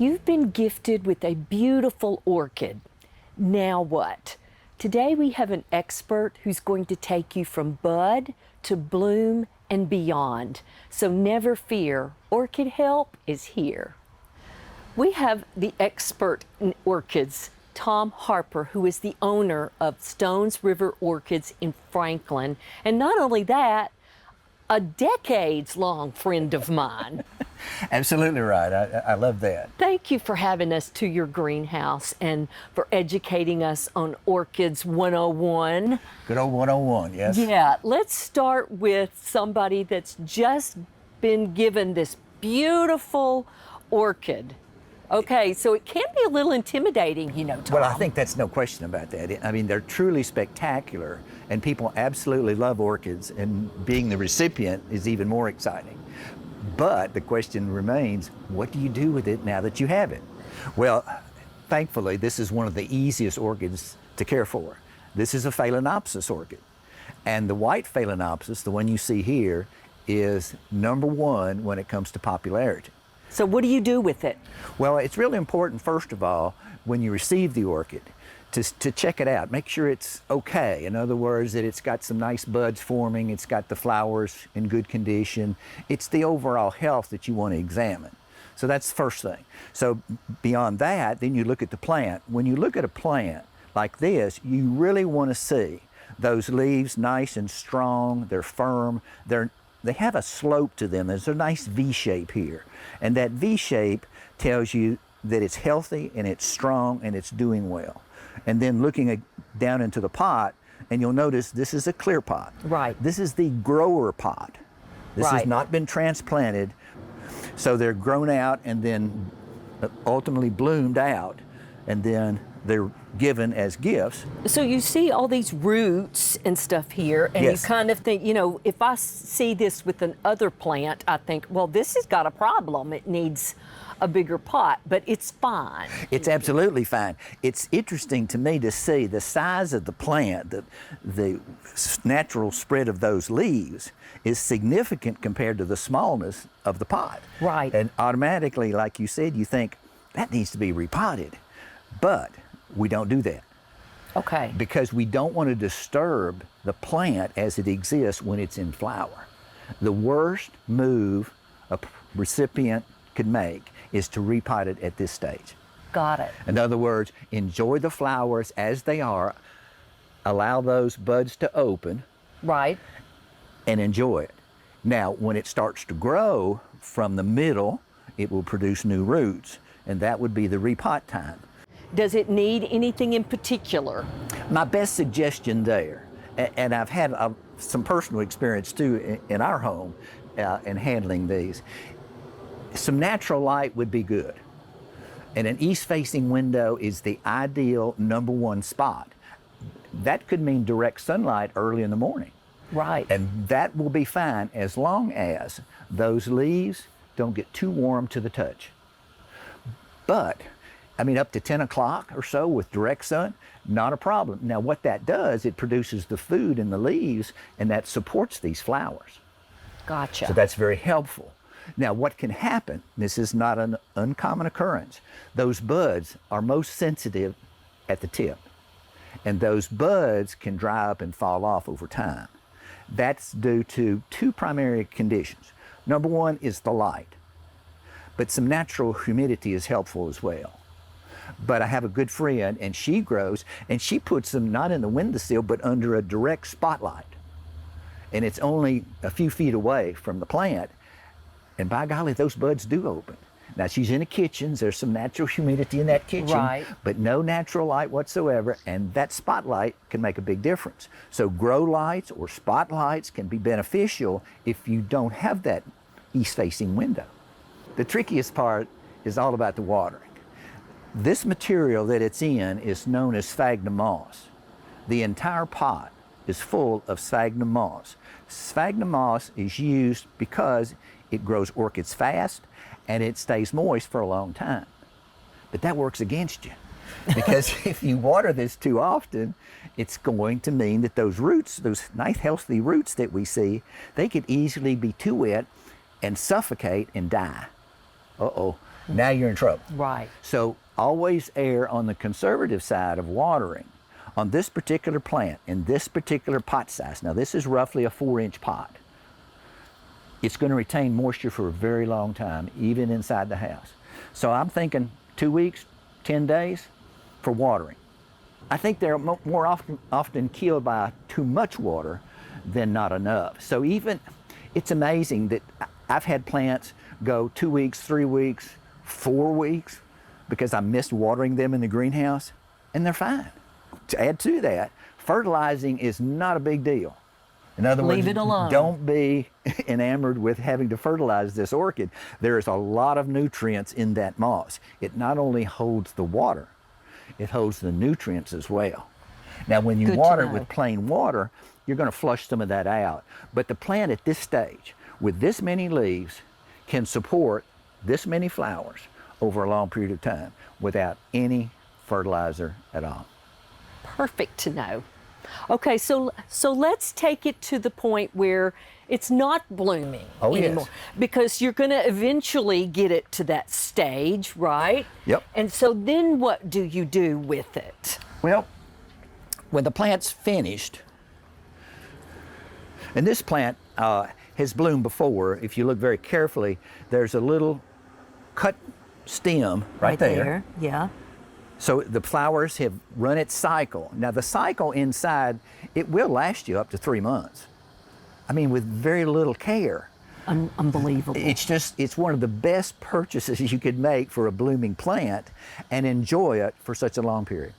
You've been gifted with a beautiful orchid. Now what? Today we have an expert who's going to take you from bud to bloom and beyond. So never fear, Orchid Help is here. We have the expert in orchids, Tom Harper, who is the owner of Stones River Orchids in Franklin. And not only that, a decades-long friend of mine. Absolutely right. I love that. Thank you for having us to your greenhouse and for educating us on Orchids 101. Good old 101, yes? Yeah, let's start with somebody that's just been given this beautiful orchid. Okay, so it can be a little intimidating, you know, Tom. Well, I think that's no question about that. I mean, they're truly spectacular, and people absolutely love orchids, and being the recipient is even more exciting. But the question remains, what do you do with it now that you have it? Well, thankfully, this is one of the easiest orchids to care for. This is a Phalaenopsis orchid. And the white Phalaenopsis, the one you see here, is #1 when it comes to popularity. So what do you do with it? Well, it's really important, first of all, when you receive the orchid, to check it out. Make sure it's okay. In other words, that it's got some nice buds forming, it's got the flowers in good condition. It's the overall health that you want to examine. So that's the first thing. So beyond that, then you look at the plant. When you look at a plant like this, you really want to see those leaves nice and strong, they're firm, they have a slope to them. There's a nice V shape here. And that V shape tells you that it's healthy and it's strong and it's doing well. And then looking down into the pot, and you'll notice this is a clear pot. Right. This is the grower pot. This Right. has not been transplanted. So they're grown out and then ultimately bloomed out, and then they're given as gifts. So you see all these roots and stuff here, and Yes. you kind of think, you know, if I see this with another plant, I think, well, this has got a problem. It needs a bigger pot, but it's fine. It's absolutely fine. It's interesting to me to see the size of the plant, the natural spread of those leaves is significant compared to the smallness of the pot. Right. And automatically, like you said, you think that needs to be repotted. But we don't do that Okay. because we don't want to disturb the plant as it exists when it's in flower. The worst move a recipient could make is to repot it at this stage. Got it. In other words, enjoy the flowers as they are, allow those buds to open, Right. and enjoy it. Now, when it starts to grow from the middle, it will produce new roots, and that would be the repot time. Does it need anything in particular? My best suggestion there, and I've had some personal experience too in our home in handling these, some natural light would be good. And an east-facing window is the ideal #1 spot. That could mean direct sunlight early in the morning. Right. And that will be fine as long as those leaves don't get too warm to the touch. But, I mean, up to 10 o'clock or so with direct sun, not a problem. Now, what that does, it produces the food in the leaves, and that supports these flowers. Gotcha. So that's very helpful. Now, what can happen, this is not an uncommon occurrence, those buds are most sensitive at the tip, and those buds can dry up and fall off over time. That's due to two primary conditions. #1 is the light, but some natural humidity is helpful as well. But I have a good friend, and she grows, and she puts them not in the windowsill, but under a direct spotlight. And it's only a few feet away from the plant, and by golly, those buds do open. Now, she's in a kitchen, there's some natural humidity in that kitchen, Right. but no natural light whatsoever, and that spotlight can make a big difference. So grow lights or spotlights can be beneficial if you don't have that east-facing window. The trickiest part is all about the watering. This material that it's in is known as sphagnum moss. The entire pot is full of sphagnum moss. Sphagnum moss is used because it grows orchids fast and it stays moist for a long time. But that works against you because if you water this too often, it's going to mean that those roots, those nice healthy roots that we see, they could easily be too wet and suffocate and die. Uh-oh. Now you're in trouble. Right. So always err on the conservative side of watering. On this particular plant, in this particular pot size, now this is roughly a 4-inch pot, it's going to retain moisture for a very long time, even inside the house. So I'm thinking 2 weeks, 10 days for watering. I think they're more often killed by too much water than not enough. So even, it's amazing that I've had plants go 2 weeks, 3 weeks, 4 weeks because I missed watering them in the greenhouse, and they're fine. To add to that, fertilizing is not a big deal. In other words, Leave it alone. Don't be enamored with having to fertilize this orchid. There is a lot of nutrients in that moss. It not only holds the water, it holds the nutrients as well. Now, when you Good to water know. with plain water, you're going to flush some of that out. But the plant at this stage, with this many leaves, can support this many flowers over a long period of time without any fertilizer at all. Perfect to know. Okay, so let's take it to the point where it's not blooming anymore. Yes. Because you're going to eventually get it to that stage, right? Yep. And so then what do you do with it? Well, when the plant's finished, and this plant has bloomed before, if you look very carefully, there's a little cut stem right there. Yeah. So the flowers have run its cycle. Now the cycle inside, it will last you up to 3 months. I mean, with very little care. Unbelievable. It's one of the best purchases you could make for a blooming plant and enjoy it for such a long period.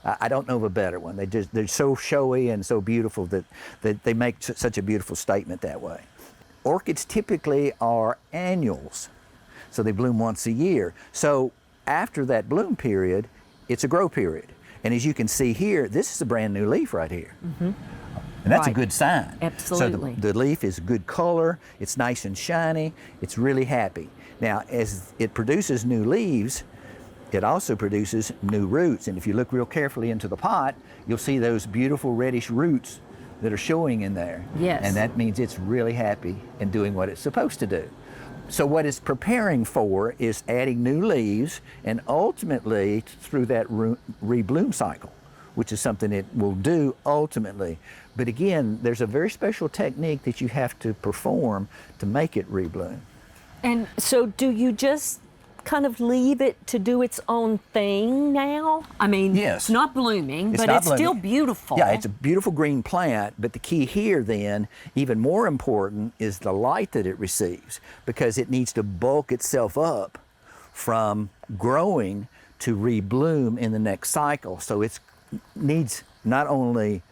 I don't know of a better one. They're so showy and so beautiful that they make such a beautiful statement that way. Orchids typically are annuals, so they bloom once a year. So after that bloom period, it's a grow period. And as you can see here, this is a brand new leaf right here. Mm-hmm. And that's a Right. good sign. Absolutely. So the leaf is good color, it's nice and shiny, it's really happy. Now, as it produces new leaves, it also produces new roots. And if you look real carefully into the pot, you'll see those beautiful reddish roots that are showing in there. Yes. And that means it's really happy and doing what it's supposed to do. So what it's preparing for is adding new leaves and ultimately through that rebloom cycle, which is something it will do ultimately. But again, there's a very special technique that you have to perform to make it rebloom. And so do you just kind of leave it to do its own thing now? I mean, Yes. it's not blooming, but not it's still blooming. beautiful. Yeah, it's a beautiful green plant, but the key here then, even more important, is the light that it receives, because it needs to bulk itself up from growing to rebloom in the next cycle. So it needs not only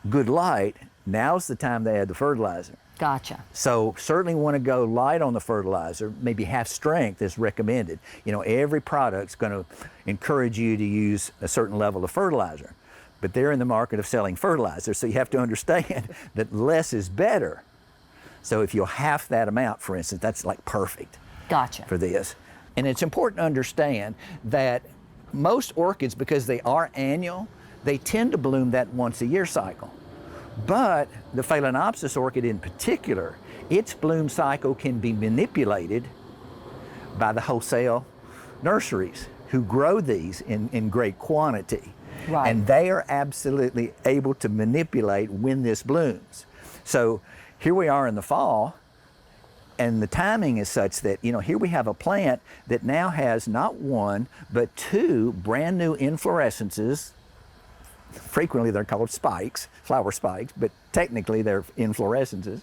good light, now's the time to add the fertilizer. Gotcha. So certainly want to go light on the fertilizer, maybe half strength is recommended. You know, every product's going to encourage you to use a certain level of fertilizer, but they're in the market of selling fertilizer, so you have to understand that less is better. So if you'll half that amount, for instance, that's like perfect Gotcha. for this. And it's important to understand that most orchids, because they are annual, they tend to bloom that once a year cycle. But the Phalaenopsis orchid in particular, its bloom cycle can be manipulated by the wholesale nurseries who grow these in great quantity. Right. And they are absolutely able to manipulate when this blooms. So here we are in the fall, and the timing is such that, you know, here we have a plant that now has not one, but 2 brand new inflorescences. Frequently they're called spikes, flower spikes, but technically they're inflorescences.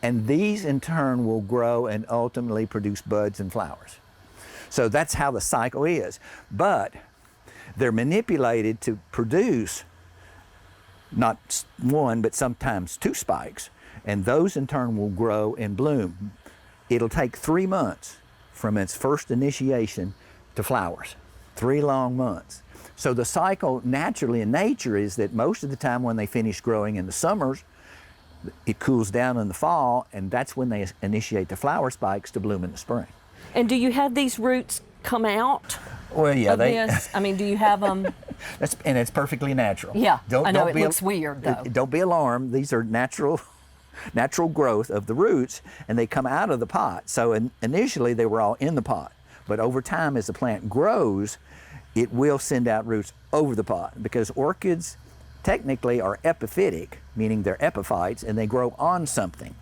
And these in turn will grow and ultimately produce buds and flowers. So that's how the cycle is. But they're manipulated to produce not one, but sometimes 2 spikes. And those in turn will grow and bloom. It'll take 3 months from its first initiation to flowers, 3 long months. So the cycle naturally in nature is that most of the time when they finish growing in the summers, it cools down in the fall, and that's when they initiate the flower spikes to bloom in the spring. And do you have these roots come out Well, yeah, of this? I mean, do you have them? and it's perfectly natural. Yeah, I know it looks weird though. Don't be alarmed. These are natural growth of the roots, and they come out of the pot. So initially they were all in the pot. But over time, as the plant grows, it will send out roots over the pot, because orchids technically are epiphytic, meaning they're epiphytes, and they grow on something.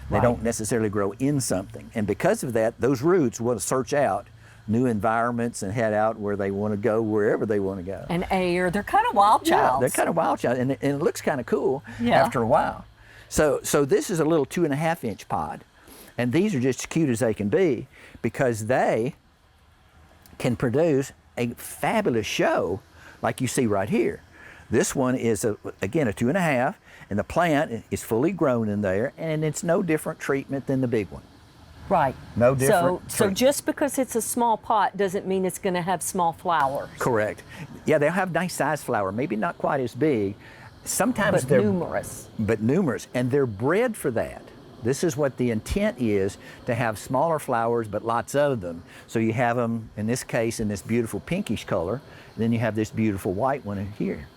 They don't necessarily grow in something. And because of that, those roots will search out new environments and head out where they want to go, wherever they want to go. And air, they're kind of wild childs. Yeah, they're kind of wild child, and it looks kind of cool after a while. So this is a little 2.5-inch pod, and these are just as cute as they can be, because they can produce a fabulous show like you see right here. This one is, again, a 2.5, and the plant is fully grown in there, and it's no different treatment than the big one. Right. No different. So just because it's a small pot doesn't mean it's going to have small flowers. Correct. Yeah, they'll have nice sized flower, maybe not quite as big. Sometimes they're numerous. But numerous, and they're bred for that. This is what the intent is, to have smaller flowers but lots of them. So you have them, in this case, in this beautiful pinkish color, and then you have this beautiful white one in here.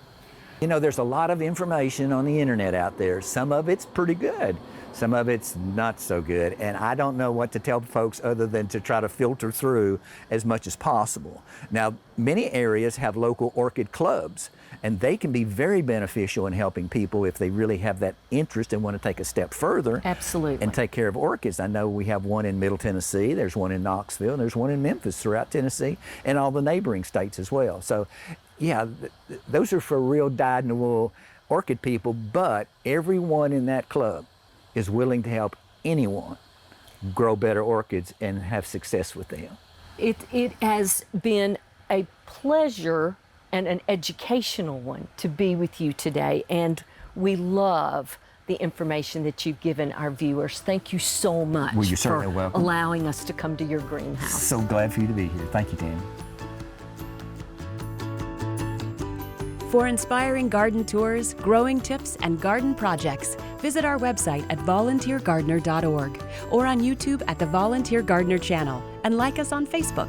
You know, there's a lot of information on the internet out there. Some of it's pretty good, some of it's not so good, and I don't know what to tell folks other than to try to filter through as much as possible. Now, many areas have local orchid clubs, and they can be very beneficial in helping people if they really have that interest and want to take a step further. Absolutely. And take care of orchids. I know we have one in Middle Tennessee, there's one in Knoxville, and there's one in Memphis, throughout Tennessee, and all the neighboring states as well. So, yeah, those are for real dyed-in-the-wool orchid people, but everyone in that club is willing to help anyone grow better orchids and have success with them. It has been a pleasure and an educational one to be with you today, and we love the information that you've given our viewers. Thank you so much Well, you're certainly for welcome. allowing us to come to your greenhouse. So glad for you to be here. Thank you, Tammy. For inspiring garden tours, growing tips, and garden projects, visit our website at volunteergardener.org or on YouTube at the Volunteer Gardener channel, and like us on Facebook.